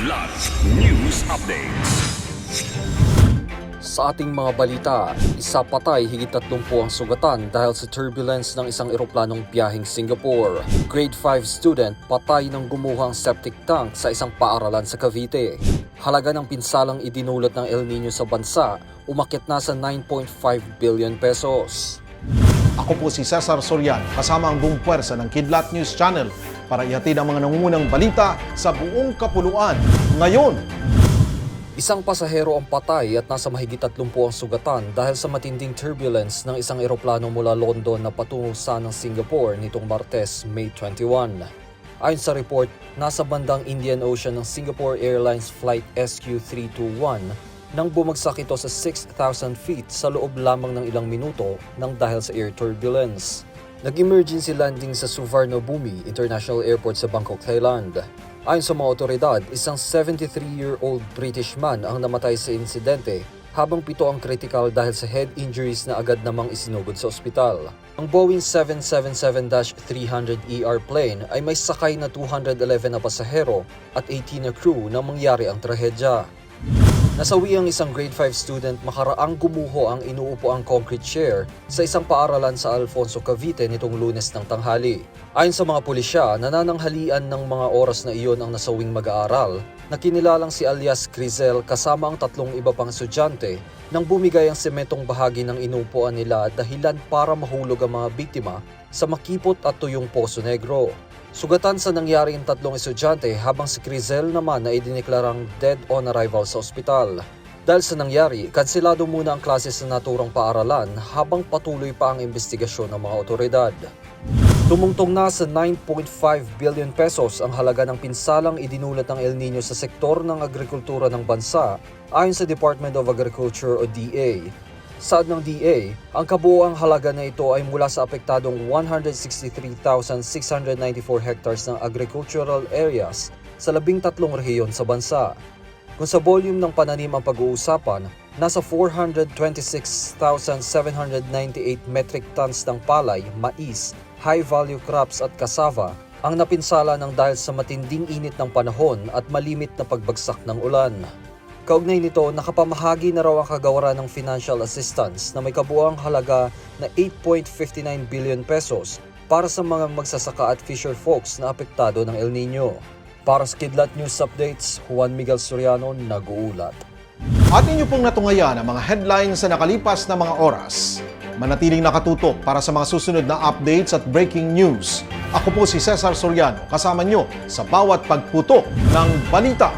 Kidlat News Updates. Sa ating mga balita, isa patay higit 30 ang sugatan dahil sa turbulence ng isang eroplanong biyaheng Singapore. Grade 5 student patay nang gumuhang septic tank sa isang paaralan sa Cavite. Halaga ng pinsalang idinulot ng El Nino sa bansa, umakyat na sa 9.5 billion pesos. Ako po si Cesar Soriano, kasama ang buong puwersa ng Kidlat News Channel para ihatid ang mga nangungunang balita sa buong kapuluan. Ngayon, Isang pasahero ang patay at nasa mahigit 30 ang sugatan dahil sa matinding turbulence ng isang eroplano mula London na patungo sa ng Singapore nitong Martes, May 21. Ayon sa report, nasa bandang Indian Ocean ng Singapore Airlines Flight SQ321 nang bumagsak ito sa 6,000 feet sa loob lamang ng ilang minuto nang dahil sa air turbulence. Nag-emergency landing sa Suvarnabhumi International Airport sa Bangkok, Thailand. Ayon sa mga otoridad, isang 73-year-old British man ang namatay sa insidente habang 7 ang critical dahil sa head injuries na agad namang isinugod sa ospital. Ang Boeing 777-300ER plane ay may sakay na 211 na pasahero at 18 na crew nang mangyari ang trahedya. Nasawi ang isang grade 5 student makaraang gumuho ang inuupo ang concrete chair sa isang paaralan sa Alfonso, Cavite nitong Lunes ng tanghali. Ayon sa mga pulisya, nanananghalian ng mga oras na iyon ang nasawing mag-aaral na kinilalang si alias Crizel kasama ang 3 iba pang estudyante nang bumigay ang sementong bahagi ng inuupuan nila dahilan para mahulog ang mga biktima sa makipot at tuyong Poso Negro. Sugatan sa nangyari ang 3 estudyante habang si Crizel naman na idineklarang dead on arrival sa ospital. Dahil sa nangyari, kanselado muna ang klase sa naturang paaralan habang patuloy pa ang investigasyon ng mga otoridad. Tumungtong na sa 9.5 billion pesos ang halaga ng pinsalang idinulot ng El Nino sa sektor ng agrikultura ng bansa ayon sa Department of Agriculture o DA. Saad ng DA, ang kabuoang halaga na ito ay mula sa apektadong 163,694 hectares ng agricultural areas sa 13 rehiyon sa bansa. Kung sa volume ng pananim ang pag-uusapan, nasa 426,798 metric tons ng palay, mais, high-value crops at cassava ang napinsala ng dahil sa matinding init ng panahon at malimit na pagbagsak ng ulan. Kaugnay nito, nakapamahagi na raw ang kagawaran ng financial assistance na may kabuuang halaga na 8.59 billion pesos para sa mga magsasaka at fisher folks na apektado ng El Nino. Para sa Kidlat News Updates, Juan Miguel Soriano nag-uulat. at inyo pong natungayan ang mga headlines sa nakalipas na mga oras. Manatiling nakatutok para sa mga susunod na updates at breaking news. Ako po si Cesar Soriano, kasama nyo sa bawat pagputok ng balita.